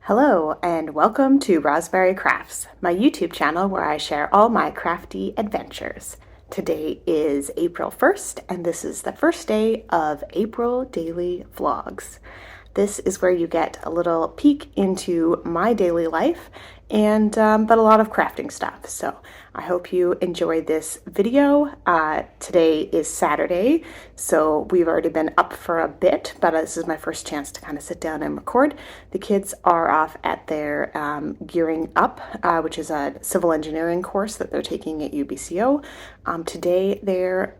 Hello and welcome to Rosberry Crafts, my YouTube channel where I share all my crafty adventures. Today is April 1st and this is the first day of April Daily Vlogs. This is where you get a little peek into my daily life and but a lot of crafting stuff. So I hope you enjoyed this video. Today is Saturday, so we've already been up for a bit, but this is my first chance to kind of sit down and record. The kids are off at their Gearing Up, which is a civil engineering course that they're taking at UBCO. Today they're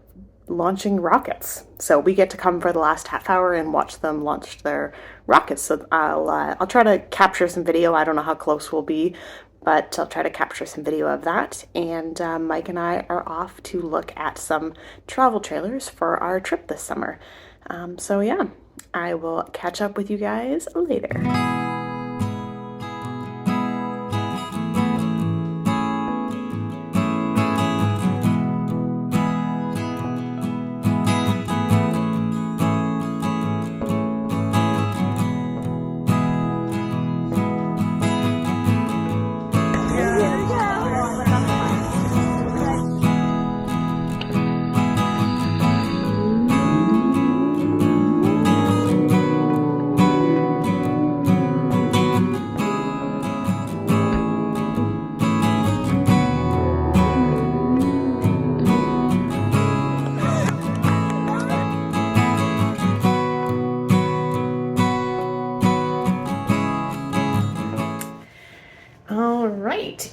launching rockets, so we get to come for the last half hour and watch them launch their rockets. So I'll try to capture some video. I don't know how close we'll be, but I'll try to capture some video of that. And Mike and I are off to look at some travel trailers for our trip this summer. So yeah, I will catch up with you guys later.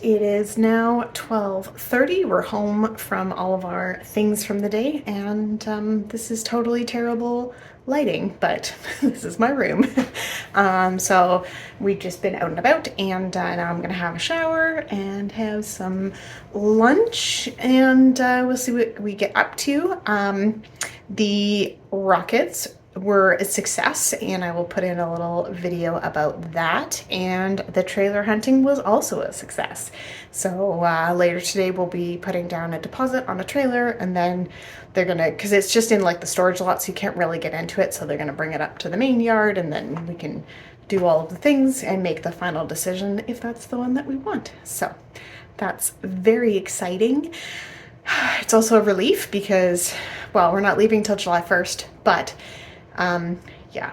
It is now 12:30. We're home from all of our things from the day, and this is totally terrible lighting, but this is my room. So we've just been out and about, and now I'm gonna have a shower and have some lunch, and we'll see what we get up to. The rockets were a success, and I will put in a little video about that. And the trailer hunting was also a success. So later today we'll be putting down a deposit on a trailer, and then they're gonna, because it's just in like the storage lot, so you can't really get into it, so they're gonna bring it up to the main yard, and then we can do all of the things and make the final decision if that's the one that we want. So that's very exciting. It's also a relief because, well, we're not leaving till July 1st, but yeah,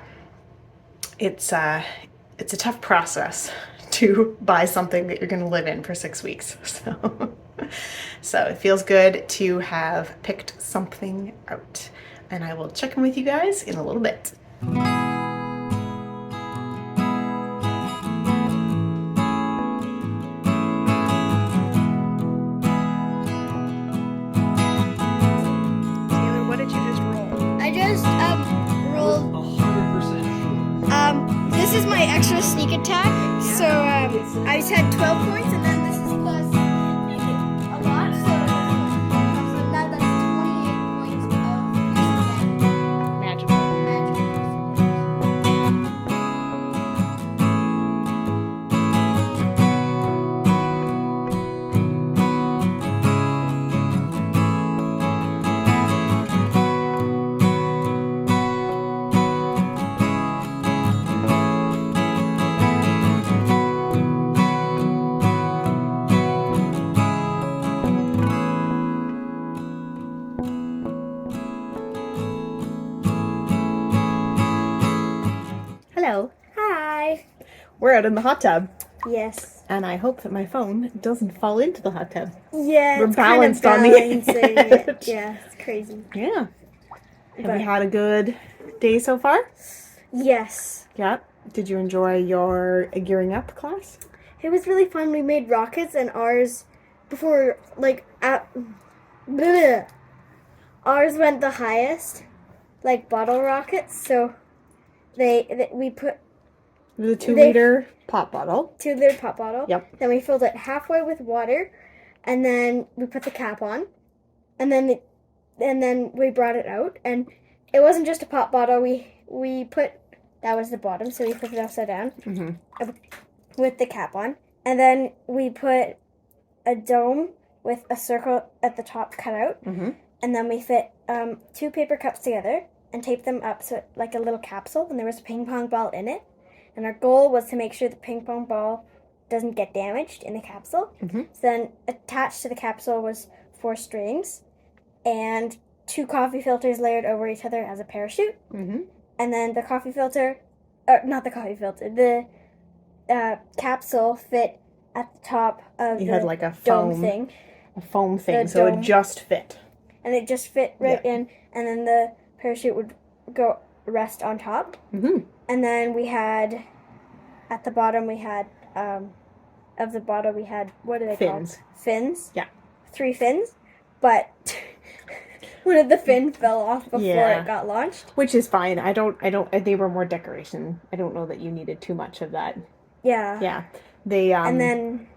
it's a tough process to buy something that you're going to live in for 6 weeks. So it feels good to have picked something out, and I will check in with you guys in a little bit. Taylor, what did you just roll? I just rolled 100% sure. This is my extra sneak attack. So I just had 12 points, and then this is plus a lot. So now that's 28 points of Magical. Hello. Hi. We're out in the hot tub, Yes. and I hope that my phone doesn't fall into the hot tub. Yeah. We're it's balanced on kind the of balancing edge. it. Yeah, it's crazy. Yeah. Have But- you had a good day so far? Yes. Yeah. Did you enjoy your Gearing Up class? It was really fun. We made rockets, and ours, before, like, bleh. Ours went the highest, like bottle rockets. So we put The 2-liter pop bottle. 2-liter pop bottle. Yep. Then we filled it halfway with water, and then we put the cap on, and then we brought it out, and it wasn't just a pop bottle. We put, that was the bottom, so we put it upside down with the cap on, and then we put a dome with a circle at the top cut out, and then we fit 2 paper cups together and taped them up so like a little capsule, and there was a ping pong ball in it. and our goal was to make sure the ping pong ball doesn't get damaged in the capsule. Mm-hmm. So then attached to the capsule was 4 strings and 2 coffee filters layered over each other as a parachute. Mm-hmm. And then the coffee filter, not the coffee filter, the capsule fit at the top of You had like a dome foam thing. A foam thing, The so it dome. just fit. And it just fit right in, and then the parachute would go rest on top. Mm-hmm. And then we had, at the bottom, we had, of the bottom, we had, what are they Fins. called? Fins. Yeah. 3 fins, but one of the fin fell off before Yeah. it got launched. Which is fine. They were more decoration. I don't know that you needed too much of that. Yeah. Yeah. They, and then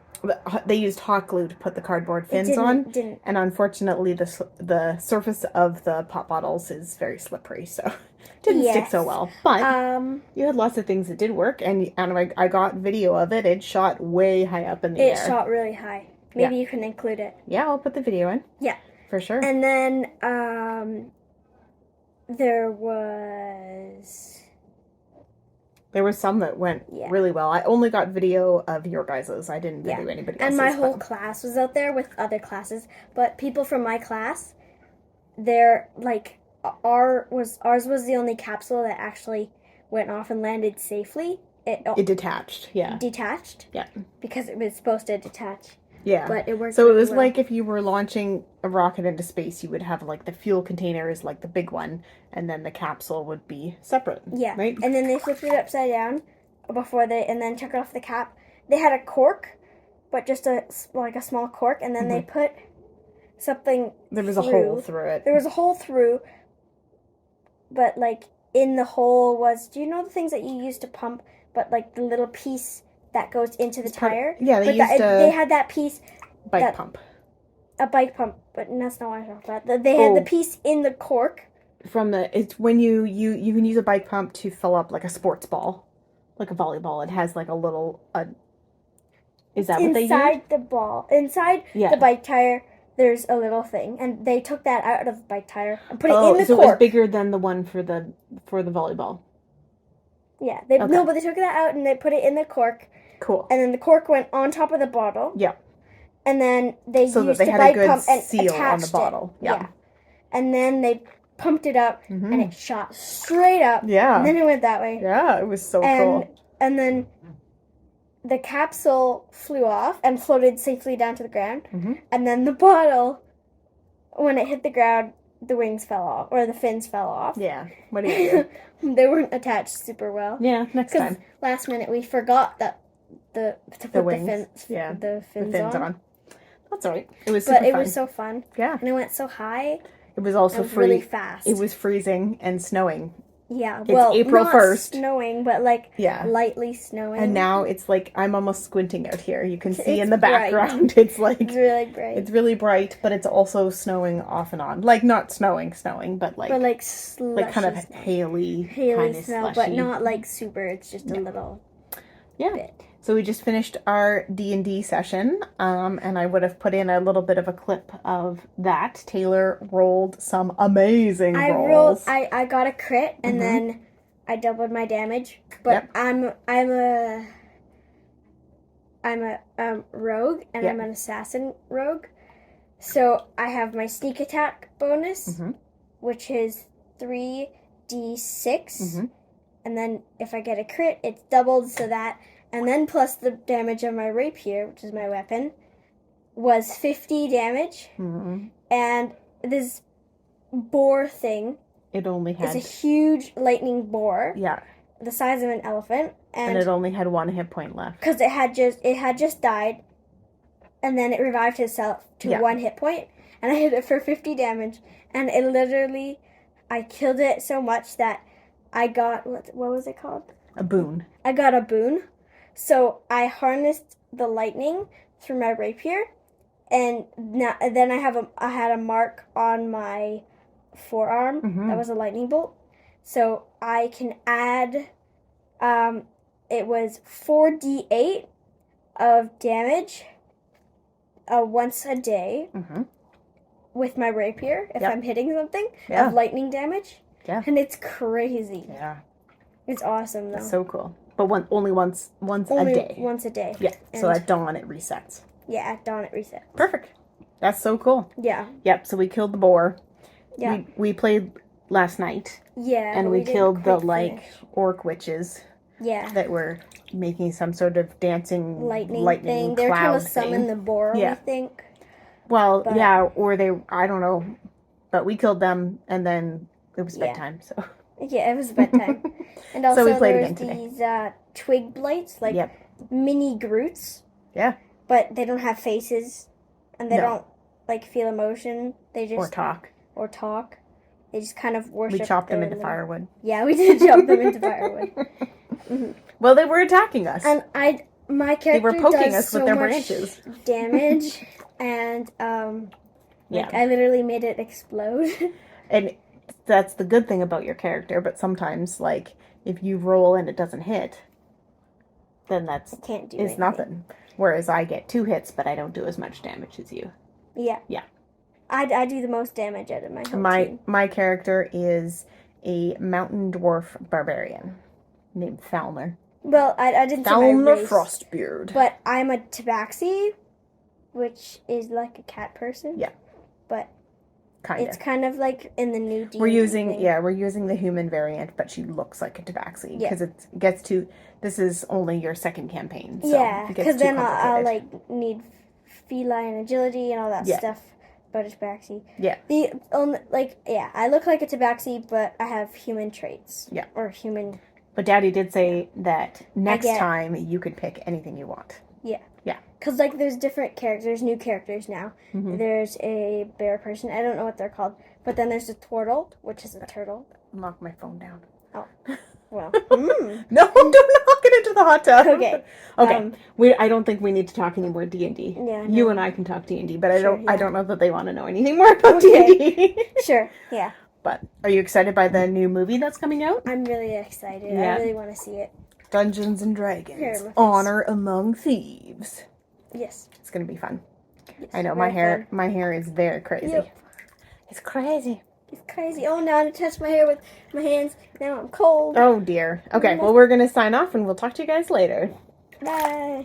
they used hot glue to put the cardboard fins on. And unfortunately, the surface of the pop bottles is very slippery, so it didn't stick so well. But you had lots of things that did work, and I got video of it. It shot way high up in the air. It shot really high. Maybe you can include it. Yeah, I'll put the video in. Yeah. For sure. And then there was some that went really well. I only got video of your guys's. I didn't video anybody else's. And my whole class was out there with other classes. But people from my class, they're like, ours was the only capsule that actually went off and landed safely. It detached, yeah. Detached? Yeah. Because it was supposed to detach. Yeah. But it worked. So it was like if you were launching a rocket into space, you would have like the fuel container is like the big one, and then the capsule would be separate. Yeah. Right? And then they flipped it upside down and then took off the cap. They had a cork, but just a small cork, and then they put something There was a hole through it. There was a hole through, but like in the hole was, do you know the things that you use to pump, but like the little piece that goes into the tire? They had that piece. Bike pump. A bike pump, but that's not what I'm talking about. They had the piece in the cork. It's when you can use a bike pump to fill up like a sports ball, like a volleyball. It has like a little, is that what they use? Inside the ball, inside the bike tire, there's a little thing, and they took that out of the bike tire and put it in the cork. So it was bigger than the one for the volleyball. Yeah, but they took that out and they put it in the cork. Cool. And then the cork went on top of the bottle. Yeah. And then they used the bike pump and attached on the bottle. Yeah. And then they pumped it up and it shot straight up. Yeah. And then it went that way. Yeah, it was so cool. And then the capsule flew off and floated safely down to the ground. Mm-hmm. And then the bottle, when it hit the ground, the wings fell off, or the fins fell off. Yeah. What do you do? They weren't attached super well. Yeah, next time. Last minute we forgot that to put the fins on. That's all right. It was super fun. It was so fun. Yeah. And it went so high. It was also really fast. It was freezing and snowing. Yeah. It's April 1st. Snowing, but lightly snowing. And now it's like I'm almost squinting out here. You can see in the background. It's like it's really bright. It's really bright, but it's also snowing off and on. Like not snowing, but like slushy, like kind of haily kind of snow, slushy. but not like super. It's just a little bit. So we just finished our D&D session, and I would have put in a little bit of a clip of that. Taylor rolled some amazing rolls. I got a crit, and then I doubled my damage. But I'm a rogue, and I'm an assassin rogue. So I have my sneak attack bonus, which is 3d6. And then if I get a crit, it's doubled so that... And then plus the damage of my rapier, which is my weapon, was 50 damage. And this boar thing is a huge lightning boar. Yeah. The size of an elephant. And it only had 1 hit point left. Because it had just died. And then it revived itself to 1 hit point. And I hit it for 50 damage. And it literally, I killed it so much that I got, what was it called? A boon. I got a boon. So I harnessed the lightning through my rapier, and then I had a mark on my forearm that was a lightning bolt. So I can add, it was 4d8 of damage once a day with my rapier if I'm hitting something of lightning damage. Yeah. And it's crazy. Yeah. It's awesome though. It's so cool. But only once a day. Once a day. Yeah. So at dawn it resets. Yeah, at dawn it resets. Perfect. That's so cool. Yeah. Yep. So we killed the boar. Yeah. We played last night. Yeah. And we killed the orc witches. Yeah. That were making some sort of dancing lightning thing. They were trying to summon the boar, we think. Well, yeah, or I don't know. But we killed them, and then it was bedtime, so. Yeah, it was bedtime. And also so we played there was again these twig blights, like mini Groots. Yeah. But they don't have faces, and they don't, like, feel emotion. They just... Or talk. They just kind of worship. We chopped them into firewood. Yeah, we did chop them into firewood. Mm-hmm. Well, they were attacking us. And my character they were poking us so with their much branches. Damage, and I literally made it explode. And that's the good thing about your character. But sometimes, like, if you roll and it doesn't hit, then it's nothing. Whereas I get 2 hits, but I don't do as much damage as you. Yeah. Yeah. I do the most damage out of my whole team. My character is a mountain dwarf barbarian named Thalmer. Well, I didn't say my race. Frostbeard. But I'm a tabaxi, which is like a cat person. Yeah. But kinda. It's kind of like in the new D&D We're using the human variant, but she looks like a tabaxi because it gets to. This is only your second campaign. So because then I'll like need feline agility and all that stuff. But a tabaxi. Yeah. I look like a tabaxi, but I have human traits. Yeah. Or human. But Daddy did say that next time you could pick anything you want. Yeah. Yeah. Because, like, there's different characters, new characters now. Mm-hmm. There's a bear person. I don't know what they're called. But then there's a turtle, which is a turtle. Knock my phone down. Oh. Well. No, don't knock it into the hot tub. Okay. I don't think we need to talk any more D&D. Yeah. You and I can talk D&D, but I don't know that they want to know anything more about D&D. Sure. Yeah. But are you excited by the new movie that's coming out? I'm really excited. Yeah. I really want to see it. Dungeons and Dragons: Honor Among Thieves. Yes. It's going to be fun. Yes, I know my hair is very crazy. Yep. It's crazy. It's crazy. Oh, now I touch my hair with my hands. Now I'm cold. Oh, dear. Okay, well, we're going to sign off, and we'll talk to you guys later. Bye.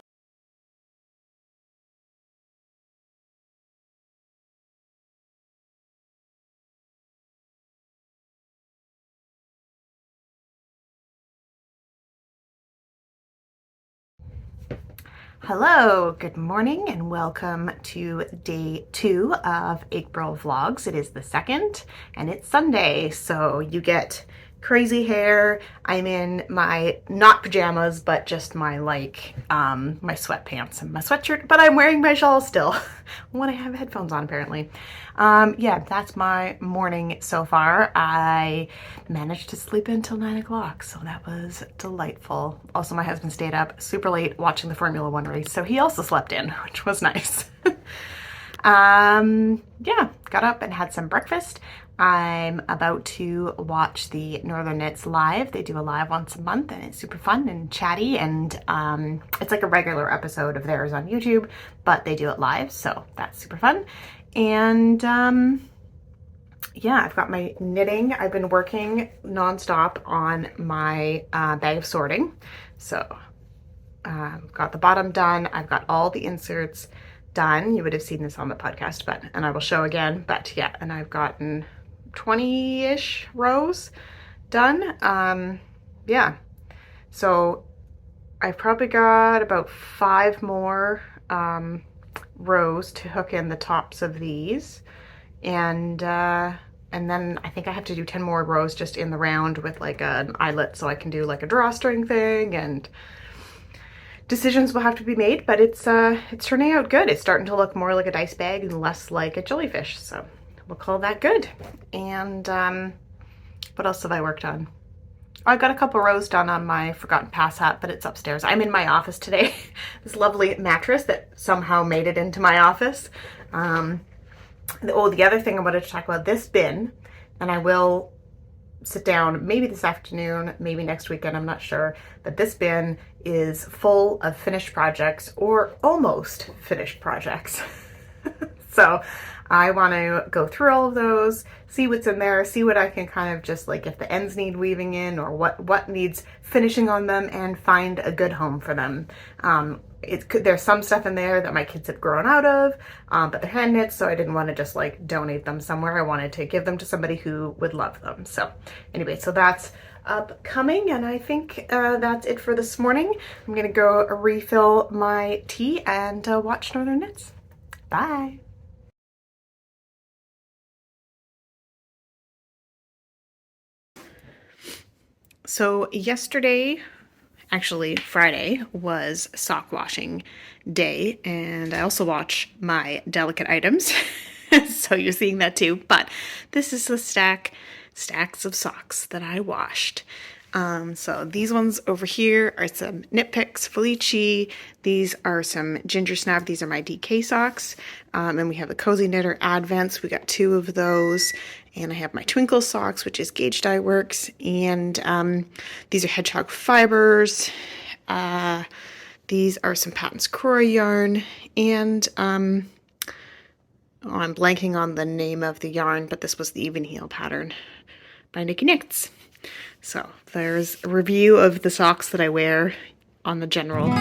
Hello, good morning, and welcome to day 2 of April vlogs. It is the 2nd, and it's Sunday, so you get crazy hair. I'm in my, not pajamas, but just my, my sweatpants and my sweatshirt, but I'm wearing my shawl still when I have headphones on, apparently. Yeah, that's my morning so far. I managed to sleep until 9 o'clock, so that was delightful. Also, my husband stayed up super late watching the Formula 1 race, so he also slept in, which was nice. Yeah, got up and had some breakfast. I'm about to watch the Northern Knits live. They do a live once a month, and it's super fun and chatty, and it's like a regular episode of theirs on YouTube, but they do it live, so that's super fun. And yeah, I've got my knitting. I've been working nonstop on my bag of sorting. So got the bottom done. I've got all the inserts done. You would have seen this on the podcast, and I will show again, but yeah, and I've gotten 20-ish rows done. Yeah, so I've probably got about 5 more rows to hook in the tops of these, and then I think I have to do 10 more rows just in the round with like an eyelet, so I can do like a drawstring thing, and decisions will have to be made, but it's turning out good. It's starting to look more like a dice bag and less like a jellyfish, so we'll call that good. And what else have I worked on? Oh, I've got a couple rows done on my Forgotten Pass hat, but it's upstairs. I'm in my office today. This lovely mattress that somehow made it into my office. Oh, the other thing I wanted to talk about, this bin, and I will sit down maybe this afternoon, maybe next weekend, I'm not sure, but this bin is full of finished projects or almost finished projects. So I want to go through all of those, see what's in there, see what I can kind of just like if the ends need weaving in or what needs finishing on them, and find a good home for them. There's some stuff in there that my kids have grown out of, but they're hand knits, so I didn't want to just like donate them somewhere. I wanted to give them to somebody who would love them. So anyway, so that's upcoming, and I think that's it for this morning. I'm gonna go refill my tea and watch Northern Knits. Bye. So yesterday, actually Friday, was sock washing day, and I also watch my delicate items. So you're seeing that too, but this is the stacks of socks that I washed. So these ones over here are some Knit Picks Felici. These are some Ginger Snap. These are my DK socks. And we have the Cozy Knitter Advents. We got 2 of those. And I have my Twinkle socks, which is Gauge Dye Works. And these are Hedgehog Fibers. These are some Patton's Croy yarn. And I'm blanking on the name of the yarn, but this was the Even Heel pattern by Nikki Knits. So there's a review of the socks that I wear on the general.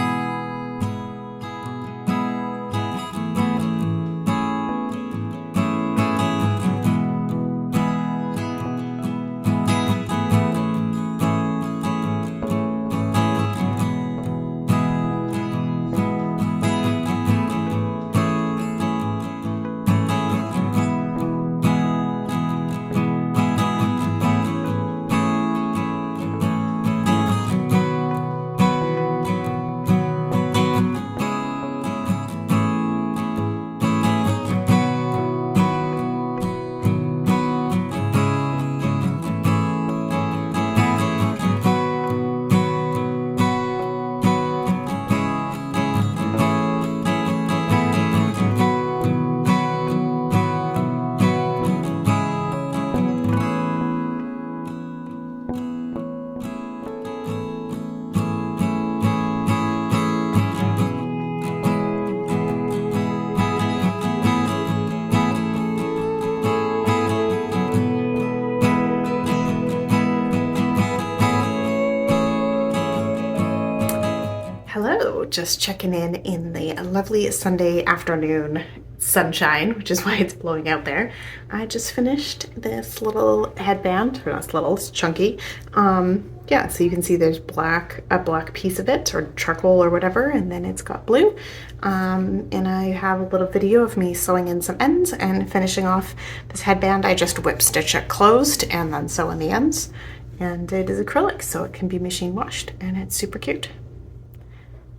Hello, just checking in the lovely Sunday afternoon sunshine, which is why it's blowing out there. I just finished this little headband, or not little, it's chunky. Yeah, so you can see there's a black piece of it, or charcoal or whatever, and then it's got blue. And I have a little video of me sewing in some ends and finishing off this headband. I just whip stitch it closed and then sew in the ends. And it is acrylic, so it can be machine washed, and it's super cute.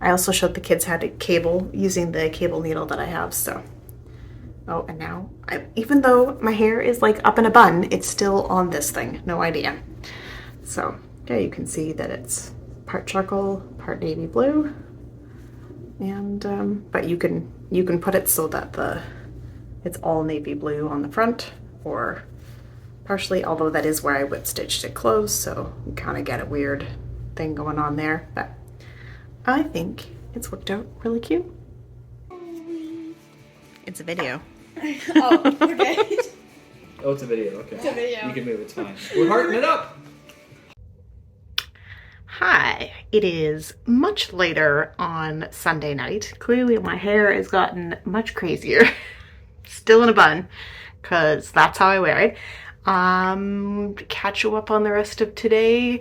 I also showed the kids how to cable using the cable needle that I have, so. Oh, and now, even though my hair is like up in a bun, it's still on this thing, no idea. So, yeah, you can see that it's part charcoal, part navy blue. And, but you can put it so that it's all navy blue on the front, or partially, although that is where I whip stitched it closed, so you kind of get a weird thing going on there, but I think it's worked out really cute. It's a video. Oh, okay. Oh, it's a video, okay. It's a video. You can move, it's fine. We're hearting it up! Hi, it is much later on Sunday night. Clearly my hair has gotten much crazier. Still in a bun, because that's how I wear it. Catch you up on the rest of today.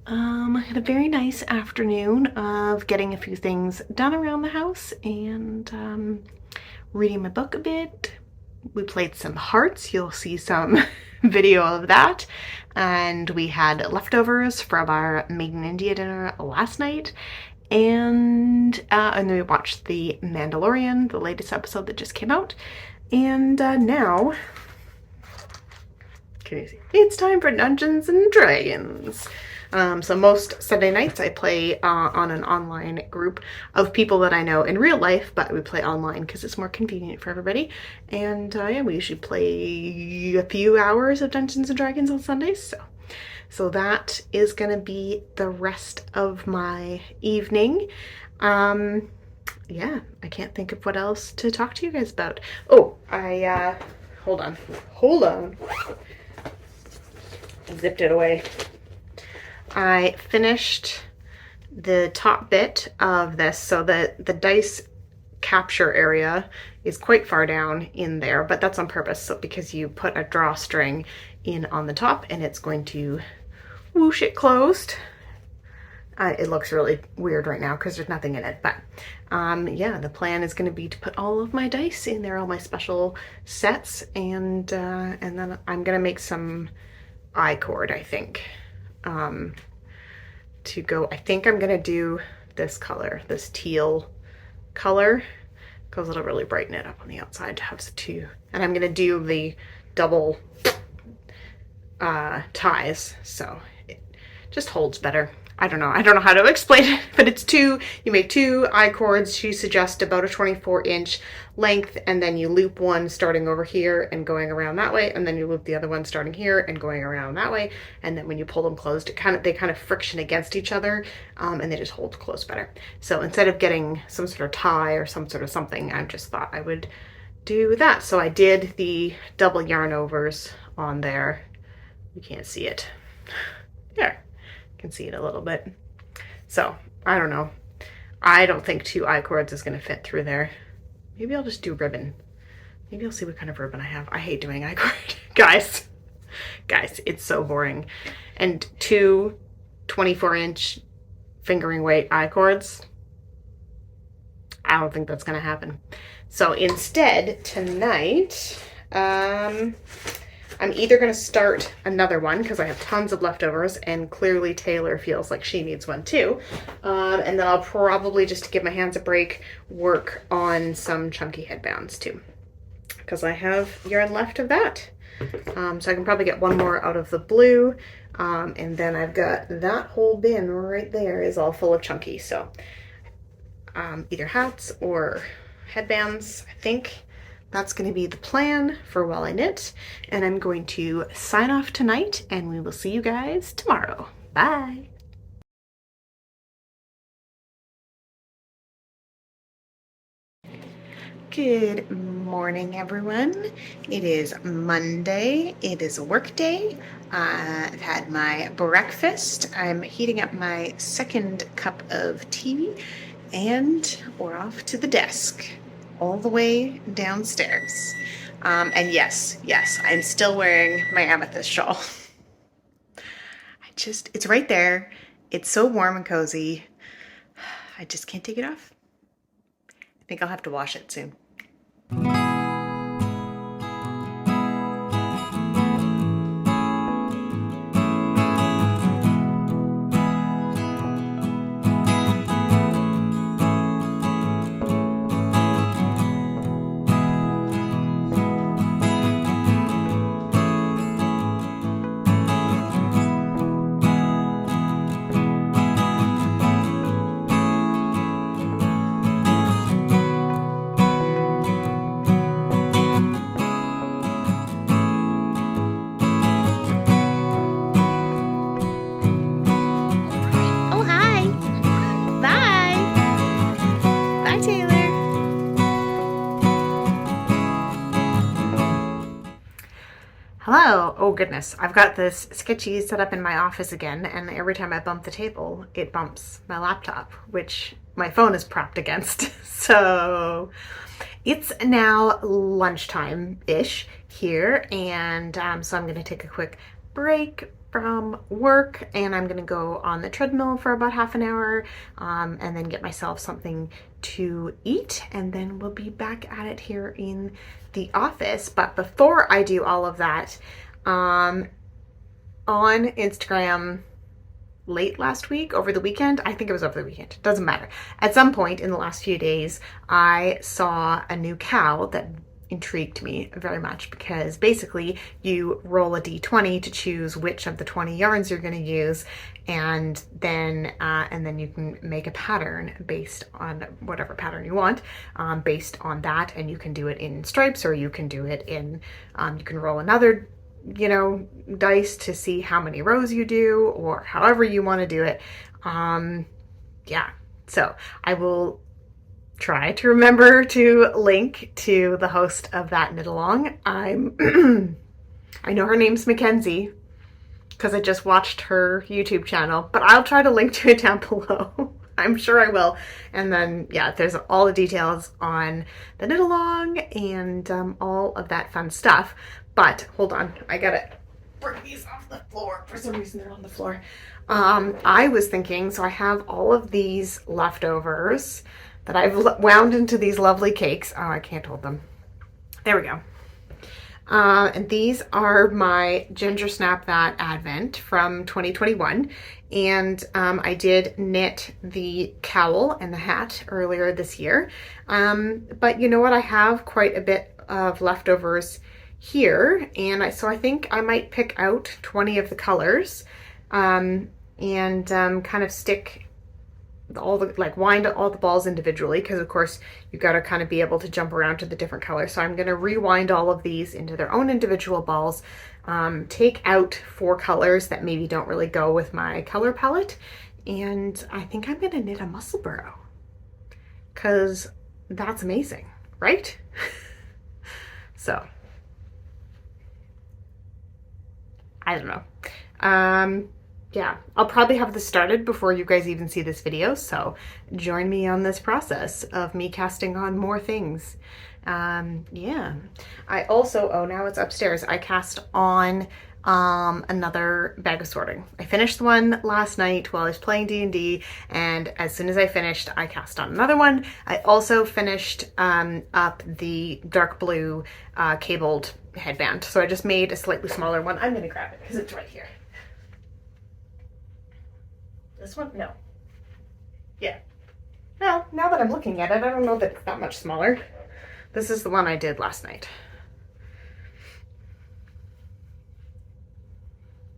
I had a very nice afternoon of getting a few things done around the house and reading my book a bit. We played some hearts. You'll see some video of that. And we had leftovers from our Made in India dinner last night. And then we watched The Mandalorian, the latest episode that just came out. And now, can you see? It's time for Dungeons and Dragons. So most Sunday nights I play on an online group of people that I know in real life, but we play online because it's more convenient for everybody. And yeah, we usually play a few hours of Dungeons and Dragons on Sundays. So that is going to be the rest of my evening. yeah, I can't think of what else to talk to you guys about. Oh, hold on. Zipped it away. I finished the top bit of this, so that the dice capture area is quite far down in there, but that's on purpose, so because you put a drawstring in on the top and it's going to whoosh it closed. It looks really weird right now because there's nothing in it, but yeah, the plan is going to be to put all of my dice in there, all my special sets, and then I'm going to make some I-cord, I think, to go. I think I'm going to do this color, this teal color, because it'll really brighten it up on the outside to have the two. And I'm going to do the double ties, so it just holds better. I don't know how to explain it, but it's you make two I-cords. She suggests about a 24-inch length, and then you loop one starting over here and going around that way, and then you loop the other one starting here and going around that way, and then when you pull them closed, they kind of friction against each other, and they just hold close better. So instead of getting some sort of tie or some sort of something, I just thought I would do that. So I did the double yarn overs on there. You can't see it. There. Can see it a little bit. So I don't know. I don't think two I-cords is going to fit through there. Maybe I'll just do ribbon. Maybe I'll see what kind of ribbon I have. I hate doing I-cord. Guys, it's so boring. And two 24-inch fingering weight I-cords, I don't think that's going to happen. So instead, tonight, I'm either going to start another one because I have tons of leftovers, and clearly Taylor feels like she needs one too. And then I'll probably, just to give my hands a break, work on some chunky headbands too, because I have yarn left of that. So I can probably get one more out of the blue. And then I've got that whole bin right there is all full of chunky. So either hats or headbands, I think. That's going to be the plan for While I Knit, and I'm going to sign off tonight, and we will see you guys tomorrow. Bye! Good morning, everyone. It is Monday. It is a work day. I've had my breakfast. I'm heating up my second cup of tea, and we're off to the desk. All the way downstairs. And yes, I'm still wearing my amethyst shawl. It's right there. It's so warm and cozy. I just can't take it off. I think I'll have to wash it soon. Hello. Oh goodness, I've got this sketchy set up in my office again, and every time I bump the table, it bumps my laptop, which my phone is propped against. So it's now lunchtime-ish here, and so I'm going to take a quick break from work, and I'm going to go on the treadmill for about half an hour, and then get myself something to eat, and then we'll be back at it here in the office. But before I do all of that, on Instagram late last week, over the weekend, I think it was over the weekend, doesn't matter. At some point in the last few days, I saw a new cow that intrigued me very much, because basically you roll a d20 to choose which of the 20 yarns you're going to use, and then you can make a pattern based on whatever pattern you want, based on that, and you can do it in stripes, or you can do it in you can roll another dice to see how many rows you do, or however you want to do it. Yeah, so I will try to remember to link to the host of that knit along. I know her name's Mackenzie because I just watched her YouTube channel, but I'll try to link to it down below. I'm sure I will. And then, yeah, there's all the details on the knit along and all of that fun stuff. But hold on, I gotta bring these off the floor. For some reason, they're on the floor. I was thinking, so I have all of these leftovers that I've wound into these lovely cakes. Oh, I can't hold them. There we go. And these are my Ginger Snap That Advent from 2021. And I did knit the cowl and the hat earlier this year. But you know what? I have quite a bit of leftovers here. And so I think I might pick out 20 of the colors and kind of stick all the, like, wind all the balls individually, because of course you've got to kind of be able to jump around to the different colors. So I'm going to rewind all of these into their own individual balls, take out 4 colors that maybe don't really go with my color palette, and I think I'm going to knit a muscle burrow because that's amazing, right? So I don't know. Yeah, I'll probably have this started before you guys even see this video, so join me on this process of me casting on more things. Yeah, I also, oh, now it's upstairs, I cast on another bag of sorting. I finished the one last night while I was playing D&D, and as soon as I finished, I cast on another one. I also finished up the dark blue cabled headband, so I just made a slightly smaller one. I'm gonna grab it because it's right here. This one? No. Yeah. No, now that I'm looking at it, I don't know that it's that much smaller. This is the one I did last night.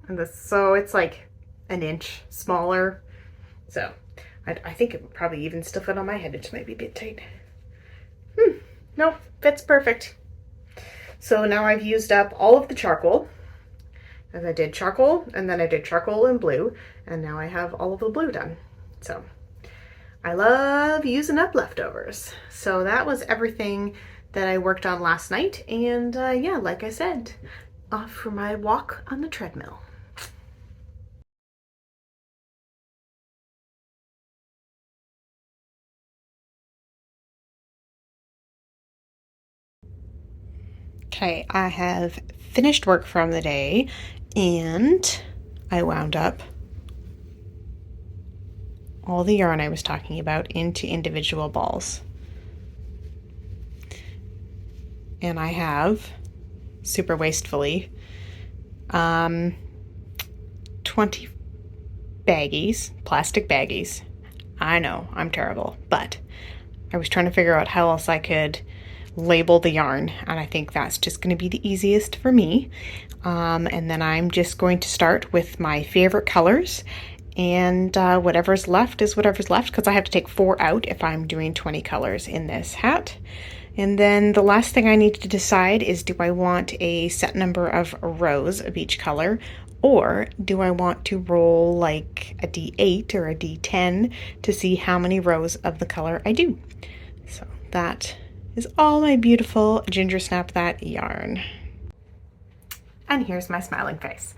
And this, so it's like an inch smaller. So I think it would probably even still fit on my head. It just might be a bit tight. No, fits perfect. So now I've used up all of the charcoal. As I did charcoal, and then I did charcoal and blue, and now I have all of the blue done. So I love using up leftovers. So that was everything that I worked on last night, and yeah, like I said, off for my walk on the treadmill. Okay, I have finished work from the day, and I wound up all the yarn I was talking about into individual balls. And I have, super wastefully, 20 baggies, plastic baggies. I know, I'm terrible, but I was trying to figure out how else I could label the yarn, and I think that's just going to be the easiest for me. And then I'm just going to start with my favorite colors, and whatever's left is whatever's left, because I have to take 4 out if I'm doing 20 colors in this hat. And then the last thing I need to decide is, do I want a set number of rows of each color, or do I want to roll like a D8 or a D10 to see how many rows of the color I do? So that is all my beautiful Ginger Snap That yarn. And here's my smiling face.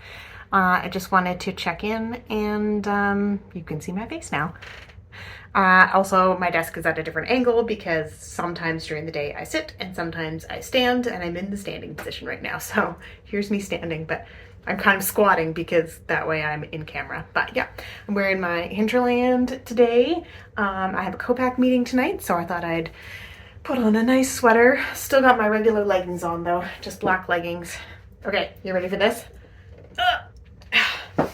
I just wanted to check in, and you can see my face now. Also, my desk is at a different angle because sometimes during the day I sit and sometimes I stand, and I'm in the standing position right now. So here's me standing, but I'm kind of squatting because that way I'm in camera. But yeah, I'm wearing my Hinterland today. I have a co-pack meeting tonight, so I thought I'd put on a nice sweater. Still got my regular leggings on though, just black leggings. Okay, you ready for this?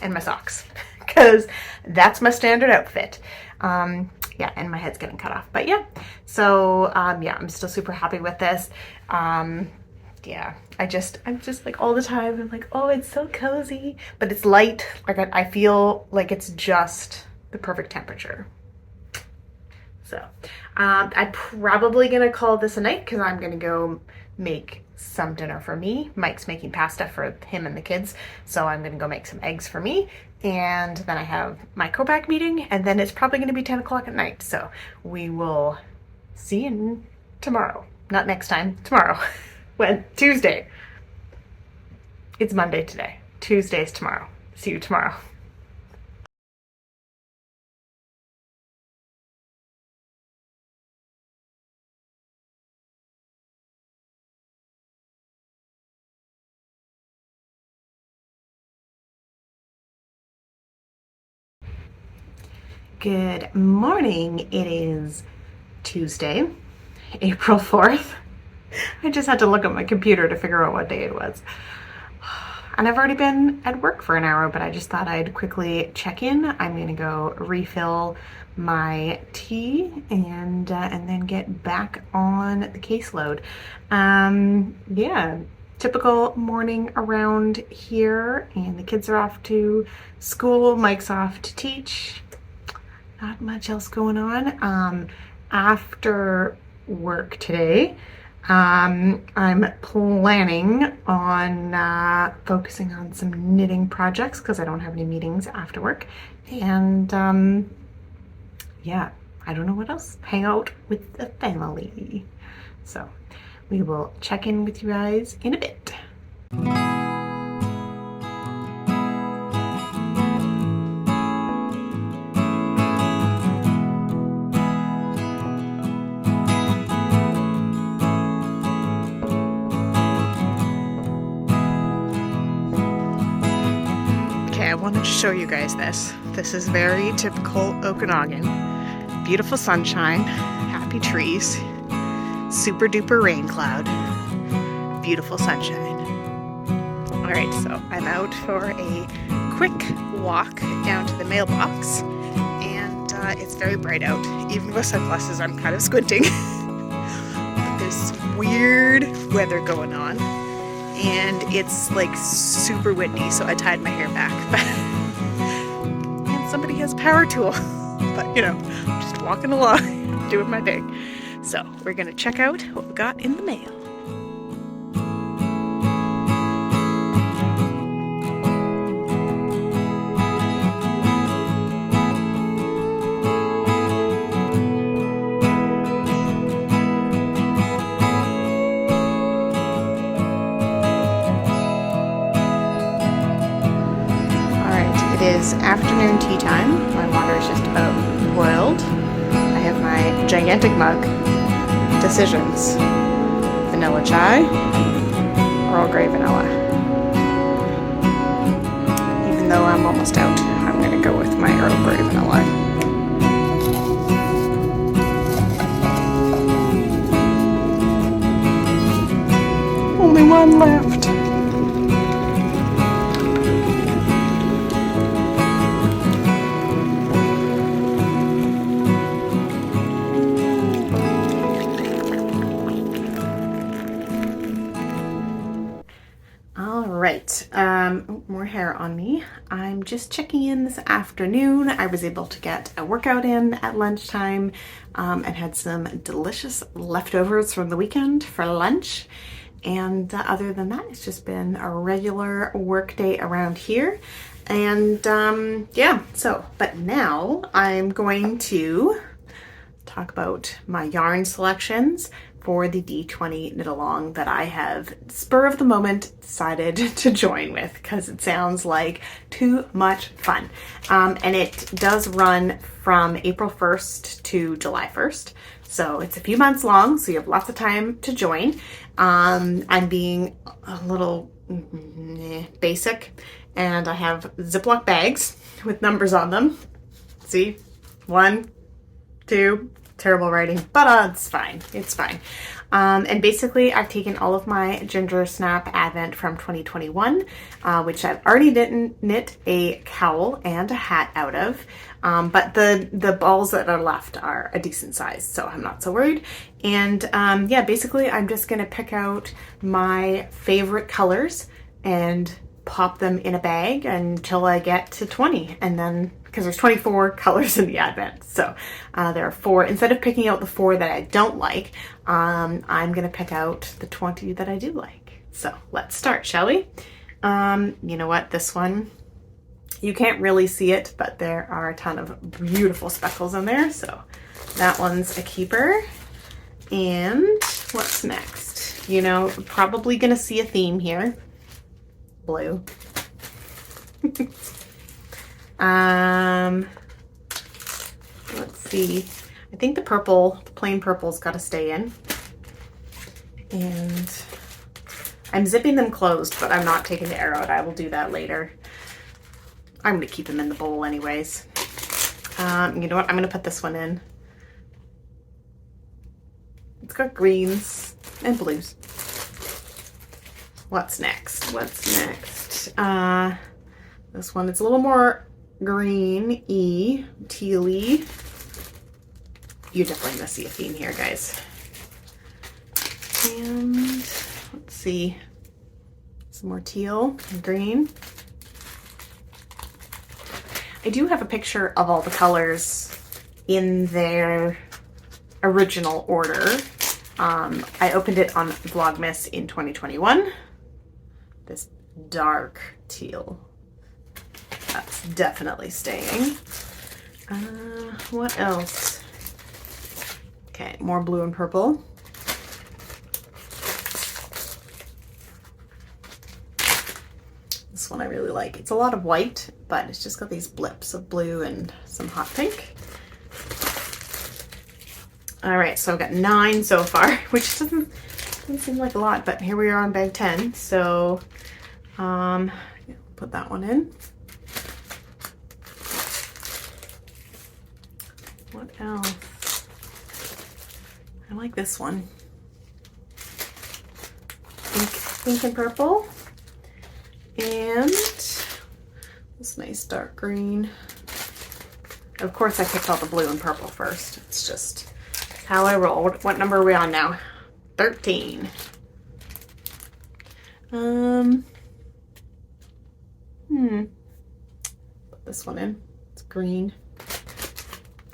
And my socks, because that's my standard outfit. Yeah, and my head's getting cut off, but yeah. So yeah, I'm still super happy with this. Yeah, I'm just like all the time, I'm like, oh, it's so cozy, but it's light. Like I feel like it's just the perfect temperature. So I'm probably gonna call this a night because I'm gonna go make some dinner for me. Mike's making pasta for him and the kids, so I'm gonna go make some eggs for me, and then I have my co-pack meeting, and then it's probably gonna be 10 o'clock at night, so we will see you tomorrow. Not next time, tomorrow. When? Tuesday. It's Monday today. Tuesday's tomorrow. See you tomorrow. Good morning. It is Tuesday, April 4th. I just had to look at my computer to figure out what day it was. And I've already been at work for an hour, but I just thought I'd quickly check in. I'm going to go refill my tea and then get back on the caseload. Yeah, typical morning around here, and the kids are off to school. Mike's off to teach. Not much else going on. After work today, I'm planning on focusing on some knitting projects because I don't have any meetings after work. And yeah, I don't know what else. Hang out with the family. So we will check in with you guys in a bit. Okay, I wanted to show you guys this. This is very typical Okanagan. Beautiful sunshine, happy trees, super duper rain cloud, beautiful sunshine. All right, so I'm out for a quick walk down to the mailbox, and it's very bright out. Even with sunglasses, I'm kind of squinting. But there's some weird weather going on. And it's like super windy, so I tied my hair back. And somebody has a power tool. But you know, I'm just walking along, doing my thing. So we're gonna check out what we got in the mail. It is afternoon tea time. My water is just about boiled. I have my gigantic mug. Decisions. Vanilla chai, Earl Grey vanilla. Even though I'm almost out, I'm going to go with my Earl Grey vanilla. Only one left. Right, more hair on me. I'm just checking in this afternoon. I was able to get a workout in at lunchtime and had some delicious leftovers from the weekend for lunch. And other than that, it's just been a regular work day around here. And yeah, but now I'm going to talk about my yarn selections for the D20 knit along that I have spur of the moment decided to join with because it sounds like too much fun. And it does run from April 1st to July 1st. So it's a few months long, so you have lots of time to join. I'm being a little basic, and I have Ziploc bags with numbers on them. See, 1, 2, terrible writing, but it's fine. It's fine. And basically, I've taken all of my Ginger Snap Advent from 2021, which I've already knit a cowl and a hat out of. But the balls that are left are a decent size, so I'm not so worried. And yeah, basically, I'm just going to pick out my favorite colors and pop them in a bag until I get to 20, and then because there's 24 colors in the Advent, so there are 4. Instead of picking out the 4 that I don't like, I'm gonna pick out the 20 that I do like. So let's start, shall we? You know what, this one, you can't really see it, but there are a ton of beautiful speckles in there, so that one's a keeper. And what's next? You know, probably gonna see a theme here. Blue. Let's see. I think the purple, the plain purple's got to stay in. And I'm zipping them closed, but I'm not taking the arrow out. I will do that later. I'm going to keep them in the bowl anyways. You know what? I'm going to put this one in. It's got greens and blues. What's next? What's next? This one is a little more green-y, teal-y. You're definitely going to see a theme here, guys. And let's see. Some more teal and green. I do have a picture of all the colors in their original order. I opened it on Vlogmas in 2021. This dark teal. That's definitely staying. What else? Okay, more blue and purple. This one I really like. It's a lot of white, but it's just got these blips of blue and some hot pink. All right, so I've got 9 so far, which doesn't seem like a lot, but here we are on bag 10. So put that one in. What else? I like this one. Pink and purple. And this nice dark green. Of course I picked all the blue and purple first. It's just how I roll. What number are we on now? 13. Put this one in. It's green.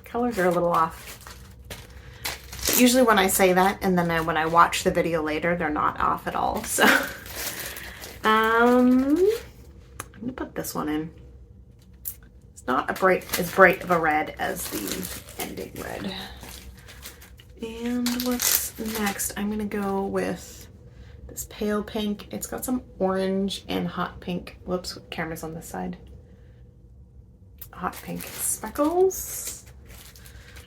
Colors are a little off. But usually when I say that and then when I watch the video later, they're not off at all. So I'm gonna put this one in. It's not as bright of a red as the ending red. And what's next? I'm gonna go with this pale pink. It's got some orange and hot pink. Whoops, camera's on this side. Hot pink speckles.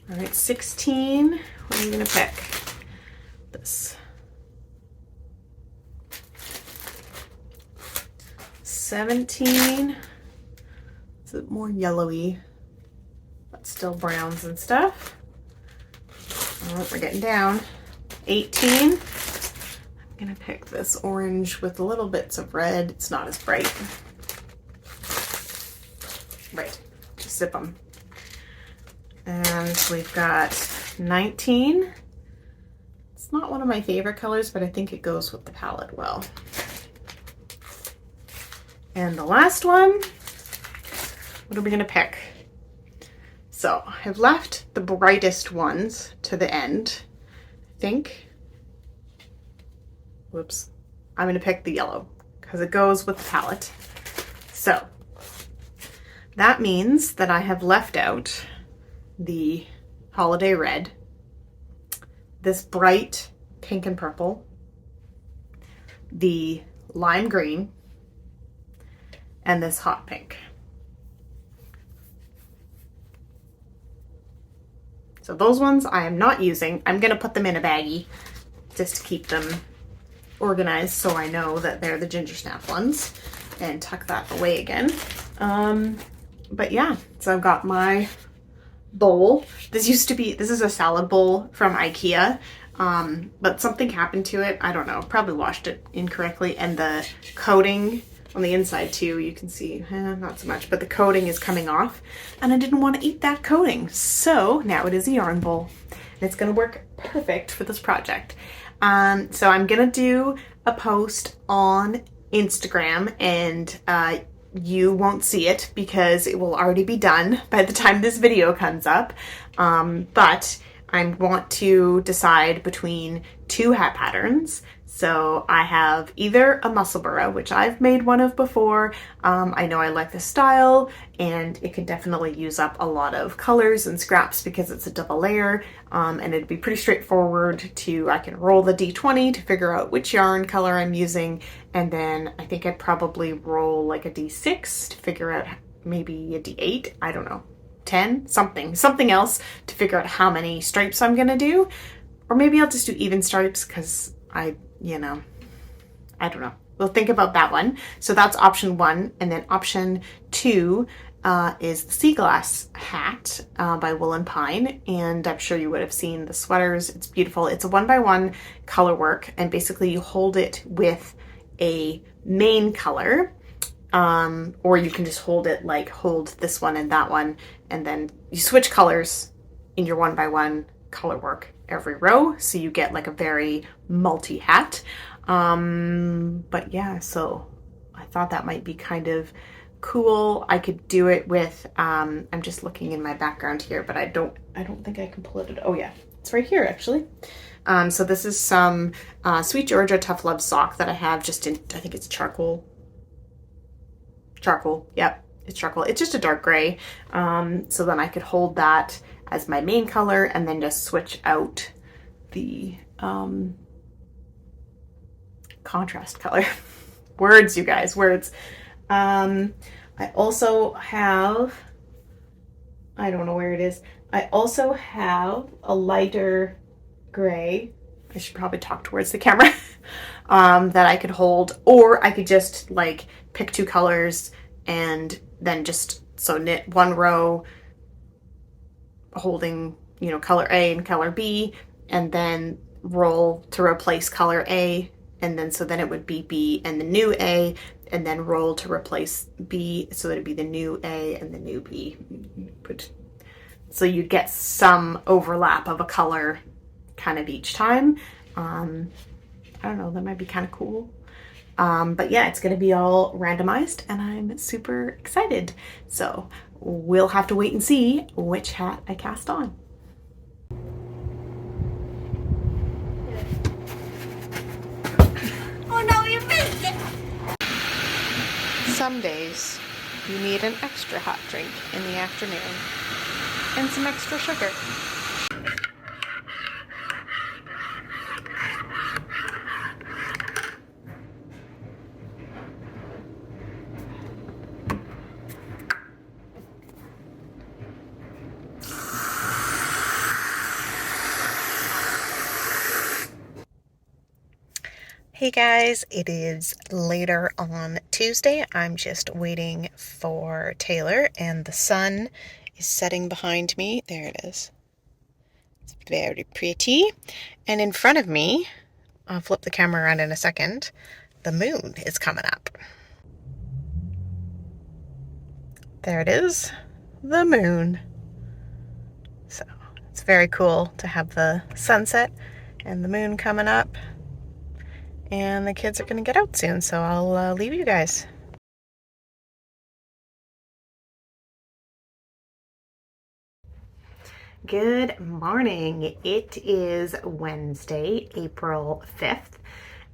All right, 16. What are you gonna pick? This. 17. It's a bit more yellowy, but still browns and stuff. Oh, we're getting down. 18. I'm gonna pick this orange with little bits of red. It's not as bright. Right, just zip them. And we've got 19. It's not one of my favorite colors, but I think it goes with the palette well. And the last one, what are we gonna pick? So I've left the brightest ones to the end, I think. Whoops. I'm gonna pick the yellow because it goes with the palette. So that means that I have left out the holiday red, this bright pink and purple, the lime green, and this hot pink. So those ones I am not using. I'm gonna put them in a baggie just to keep them organized so I know that they're the ginger snap ones and tuck that away again. But yeah, so I've got my bowl. This is a salad bowl from IKEA, but something happened to it. I don't know, probably washed it incorrectly, and the coating on the inside too, you can see, not so much, but the coating is coming off, and I didn't want to eat that coating. So now it is a yarn bowl, and it's gonna work perfect for this project. So I'm gonna do a post on Instagram, and you won't see it because it will already be done by the time this video comes up. But I want to decide between 2 hat patterns So I have either a muscle burra, which I've made one of before. I know I like the style, and it could definitely use up a lot of colors and scraps because it's a double layer, and it'd be pretty straightforward to, I can roll the D20 to figure out which yarn color I'm using, and then I think I'd probably roll like a D6 to figure out maybe a D8, I don't know, 10, something else to figure out how many stripes I'm gonna do. Or maybe I'll just do even stripes because I don't know. We'll think about that one. So that's option 1. And then option 2 is the Sea Glass hat by Wool and Pine. And I'm sure you would have seen the sweaters. It's beautiful. It's a 1x1 color work. And basically you hold it with a main color. Or you can just hold it like hold this one and that one. And then you switch colors in your 1x1 color work every row, so you get like a very multi hat. But yeah, so I thought that might be kind of cool. I could do it with I'm just looking in my background here, but I don't think I can pull it. Oh yeah, it's right here actually. So this is some Sweet Georgia Tough Love sock that I have just in, I think it's charcoal. Yep, it's charcoal. It's just a dark gray. So then I could hold that as my main color and then just switch out the contrast color. Words, you guys, words. I also have, I don't know where it is. I also have a lighter gray. I should probably talk towards the camera. That I could hold, or I could just like pick 2 colors and then just so knit one row holding, you know, color A and color B, and then roll to replace color A, and then so then it would be B and the new A, and then roll to replace B, so it'd be the new A and the new B. So you'd get some overlap of a color kind of each time. I don't know, that might be kind of cool. But yeah, it's gonna be all randomized and I'm super excited. So we'll have to wait and see which hat I cast on. Oh no, you missed it! Some days you need an extra hot drink in the afternoon and some extra sugar. Hey guys, it is later on Tuesday. I'm just waiting for Taylor and the sun is setting behind me. There it is. It's very pretty. And in front of me, I'll flip the camera around in a second, the moon is coming up. There it is, the moon. So it's very cool to have the sunset and the moon coming up. And the kids are going to get out soon, so I'll leave you guys. Good morning. It is Wednesday, April 5th,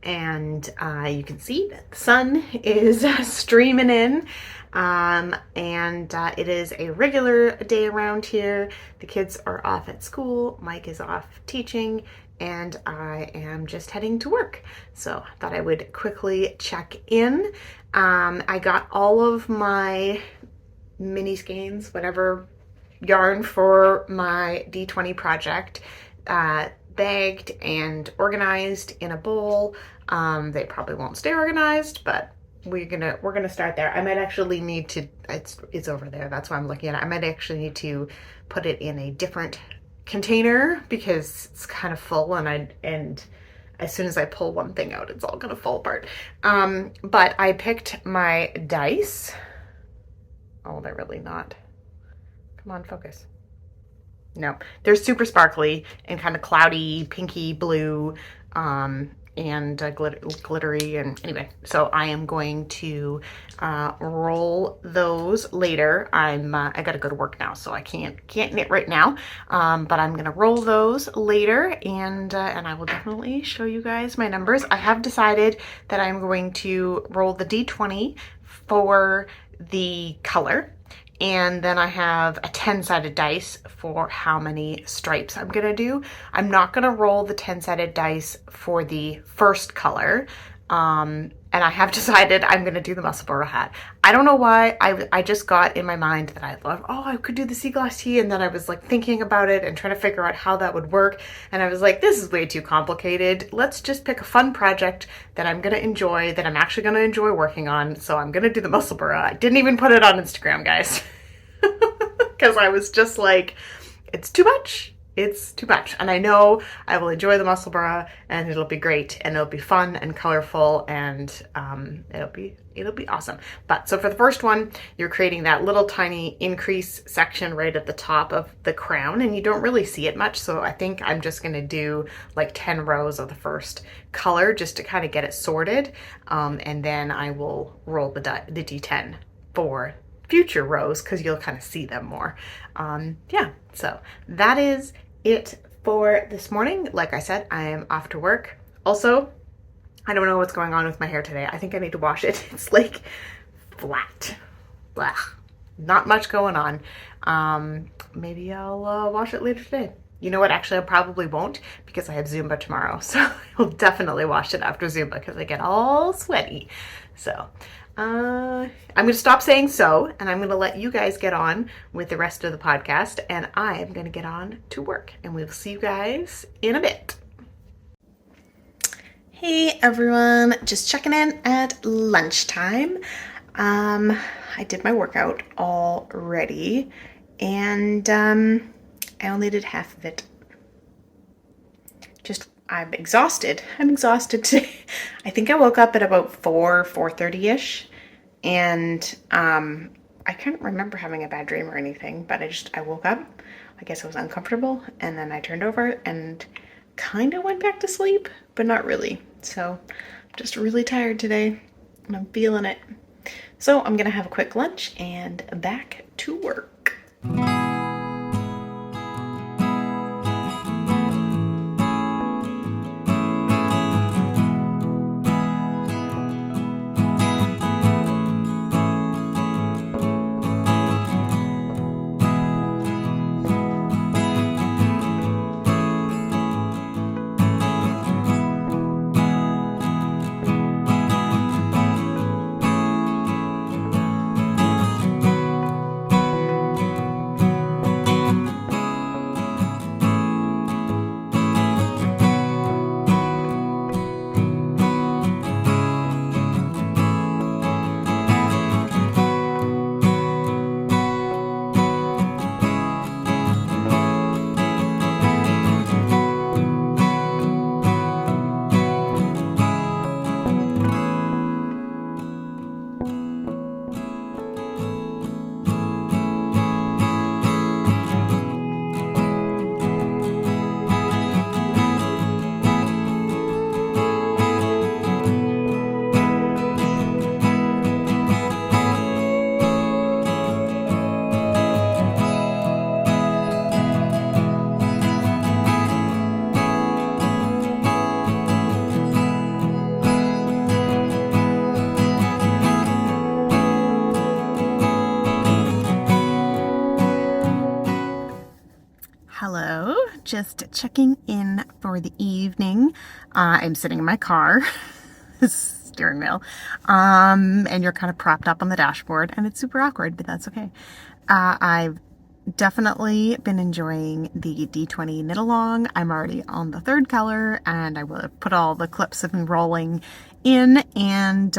and you can see that the sun is streaming in, and it is a regular day around here. The kids are off at school, Mike is off teaching, and I am just heading to work. So I thought I would quickly check in. I got all of my mini skeins, whatever yarn for my D20 project, bagged and organized in a bowl. They probably won't stay organized, but we're gonna start there. I might actually need to, it's over there, that's why I'm looking at it. I might actually need to put it in a different container because it's kind of full, and as soon as I pull one thing out, it's all gonna fall apart. But I picked my dice. Oh, they're really not. Come on, focus. No, they're super sparkly and kind of cloudy, pinky blue. glittery, and anyway, so I am going to roll those later. I gotta go to work now, so I can't knit right now, but I'm gonna roll those later, and I will definitely show you guys my numbers. I have decided that I'm going to roll the D20 for the color, and then I have a 10-sided dice for how many stripes I'm gonna do. I'm not gonna roll the 10-sided dice for the first color. And I have decided I'm gonna do the muscle burrow hat. I don't know why, I just got in my mind that I could do the sea glass tea, and then I was like thinking about it and trying to figure out how that would work. And I was like, this is way too complicated. Let's just pick a fun project that I'm gonna enjoy, that I'm actually gonna enjoy working on. So I'm gonna do the muscle burrow. I didn't even put it on Instagram, guys. Because I was just like, it's too much. It's too much. And I know I will enjoy the muscle burrow, and it'll be great, and it'll be fun and colorful, and it'll be awesome. But so for the first one, you're creating that little tiny increase section right at the top of the crown, and you don't really see it much. So I think I'm just going to do like 10 rows of the first color just to kind of get it sorted. And then I will roll the D10 for future rows, because you'll kind of see them more. Yeah, so that is it for this morning. Like I said, I am off to work. Also, I don't know what's going on with my hair today. I think I need to wash it. It's like flat. Blah. Not much going on. Maybe I'll wash it later today. You know what? Actually, I probably won't, because I have Zumba tomorrow. So I'll definitely wash it after Zumba, because I get all sweaty. So I'm going to stop saying so, and I'm going to let you guys get on with the rest of the podcast, and I am going to get on to work, and we'll see you guys in a bit. Hey everyone, just checking in at lunchtime. I did my workout already, and I only did half of it. I'm exhausted. I'm exhausted today. I think I woke up at about 4:30ish, and I can't remember having a bad dream or anything, but I woke up. I guess I was uncomfortable, and then I turned over and kind of went back to sleep, but not really. So I'm just really tired today, and I'm feeling it. So I'm gonna have a quick lunch and back to work. Hello, just checking in for the evening. I'm sitting in my car, steering wheel, and you're kind of propped up on the dashboard, and it's super awkward, but that's okay. I've definitely been enjoying the D20 knit along. I'm already on the third color, and I will have put all the clips of rolling in, and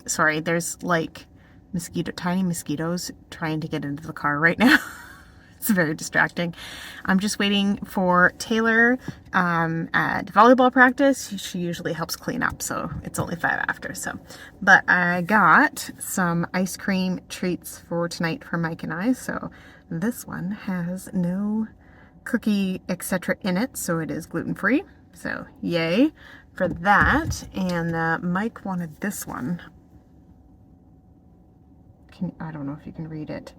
sorry, there's like tiny mosquitoes trying to get into the car right now. It's very distracting. I'm just waiting for Taylor at volleyball practice. She usually helps clean up, so it's only 5 after. But I got some ice cream treats for tonight for Mike and I. So this one has no cookie etc. in it, so it is gluten-free. So yay for that, and Mike wanted this one. I don't know if you can read it.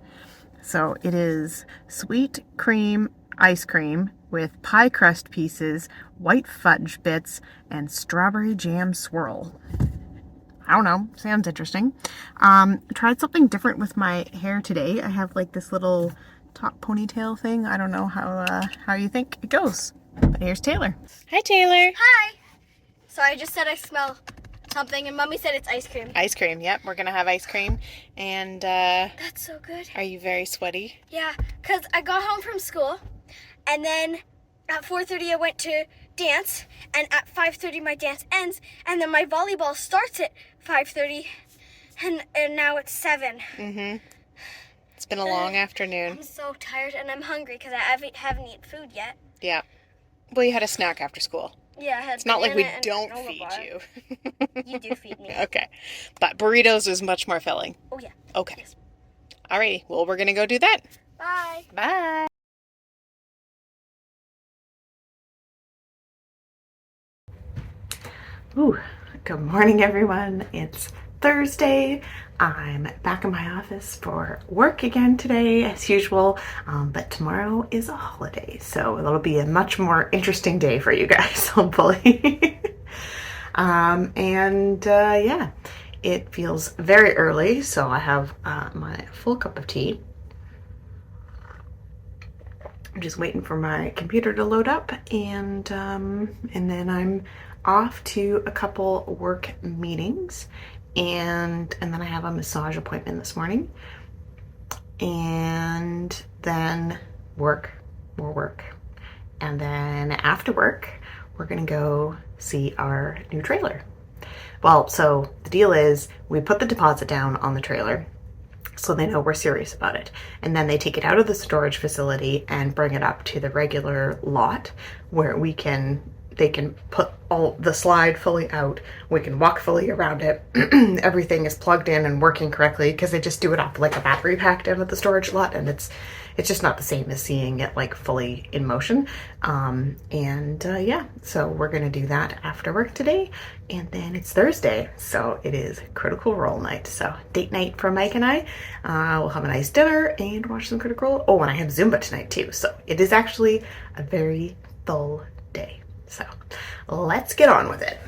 So it is sweet cream ice cream with pie crust pieces, white fudge bits, and strawberry jam swirl. I don't know, sounds interesting. Tried something different with my hair today. I have like this little top ponytail thing. I don't know how you think it goes. But here's Taylor. Hi, Taylor. Hi. So I just said I smell something, and Mommy said it's ice cream. Ice cream, yep. We're gonna have ice cream. And That's so good. are you very sweaty? Yeah, because I got home from school, and then at 4:30 I went to dance, and at 5:30 my dance ends, and then my volleyball starts at 5:30, and now it's 7. Mm-hmm. It's been a long afternoon. I'm so tired, and I'm hungry because I haven't eaten food yet. Yeah. Well, you had a snack after school. Yeah, I had It's not like we banana and don't granola feed bar. you. You do feed me. Okay. But burritos is much more filling. Oh, yeah. Okay. Yes. Alrighty. Well, we're going to go do that. Bye. Bye. Ooh, good morning, everyone. It's Thursday. I'm back in my office for work again today, as usual, but tomorrow is a holiday, so it'll be a much more interesting day for you guys, hopefully. Yeah, it feels very early, so I have my full cup of tea. I'm just waiting for my computer to load up, and then I'm off to a couple work meetings, and then I have a massage appointment this morning, and then more work, and then after work we're gonna go see our new trailer. Well, so the deal is we put the deposit down on the trailer so they know we're serious about it, and then they take it out of the storage facility and bring it up to the regular lot where they can put all the slide fully out. We can walk fully around it. Everything is plugged in and working correctly because they just do it off like a battery pack down at the storage lot, and it's just not the same as seeing it like fully in motion. Yeah, so we're gonna do that after work today, and then it's Thursday, so it is Critical Role night. So date night for Mike and I. We'll have a nice dinner and watch some Critical Role. Oh, and I have Zumba tonight too, so it is actually a very full day. So let's get on with it.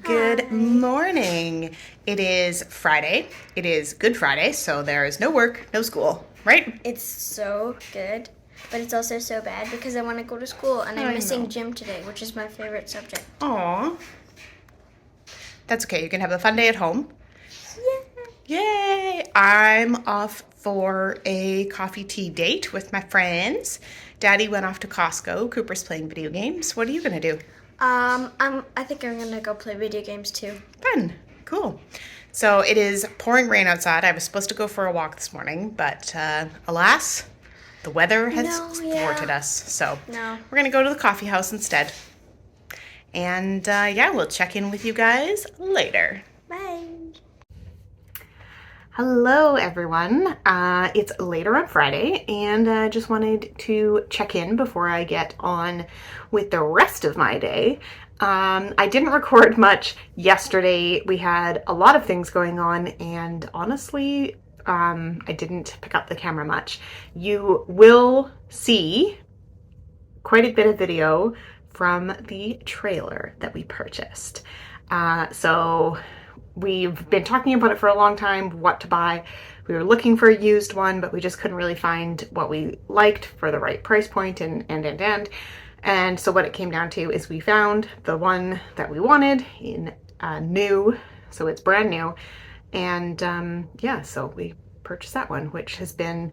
Good morning. It is Friday. It is Good Friday, so there is no work, no school, right? It's so good, but it's also so bad because I want to go to school, and I'm missing gym today, which is my favorite subject. Aw. That's okay. You can have a fun day at home. Yeah. Yay! I'm off for a coffee tea date with my friends. Daddy went off to Costco. Cooper's playing video games. What are you going to do? I think I'm gonna go play video games too. Fun. Cool. So it is pouring rain outside. I was supposed to go for a walk this morning, but alas, the weather has thwarted us. So we're going to go to the coffee house instead. And yeah, we'll check in with you guys later. Bye. Hello, everyone. It's later on Friday, and I just wanted to check in before I get on with the rest of my day. I didn't record much yesterday. We had a lot of things going on, and honestly, I didn't pick up the camera much. You will see quite a bit of video from the trailer that we purchased. So we've been talking about it for a long time, what to buy. We were looking for a used one, but we just couldn't really find what we liked for the right price point and so what it came down to is we found the one that we wanted in new, so it's brand new. And yeah, so we purchased that one, which has been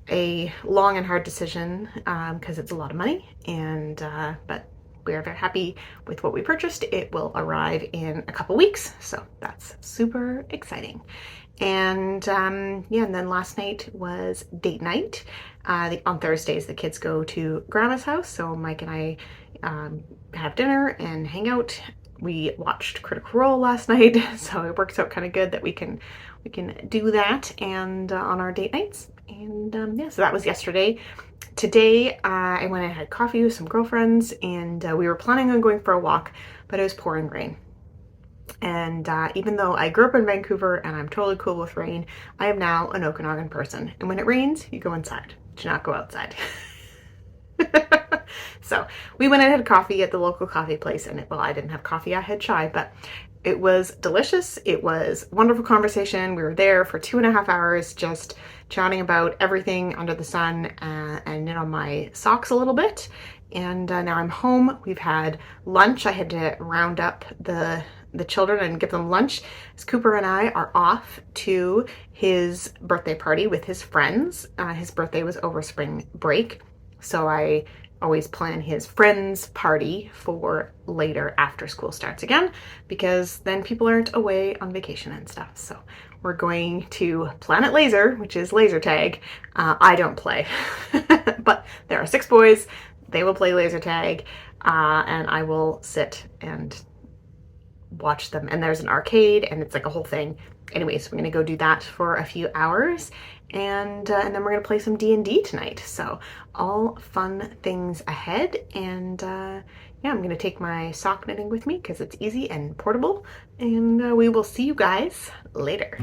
a long and hard decision because it's a lot of money, and but we are very happy with what we purchased. It will arrive in a couple weeks, so that's super exciting. And yeah, and then last night was date night. On Thursdays, the kids go to Grandma's house, so Mike and I have dinner and hang out. We watched Critical Role last night, so it works out kind of good that we can do that and on our date nights. And yeah, so that was yesterday. Today, I went and had coffee with some girlfriends, and we were planning on going for a walk, but it was pouring rain. And even though I grew up in Vancouver and I'm totally cool with rain, I am now an Okanagan person. And when it rains, you go inside. Do not go outside. So we went and had coffee at the local coffee place, and well, I didn't have coffee, I had chai, but it was delicious. It was wonderful conversation. We were there for 2.5 hours just chatting about everything under the sun, and knit on my socks a little bit. And now I'm home. We've had lunch. I had to round up the children and give them lunch, as Cooper and I are off to his birthday party with his friends. His birthday was over spring break, so I always plan his friends party for later after school starts again, because then people aren't away on vacation and stuff. So we're going to Planet Laser, which is laser tag. I don't play, but there are 6 boys. They will play laser tag, and I will sit and watch them. And there's an arcade, and it's like a whole thing. Anyway, so we're gonna go do that for a few hours, and then we're gonna play some D&D tonight. So all fun things ahead. And yeah, I'm gonna take my sock knitting with me because it's easy and portable, and we will see you guys later.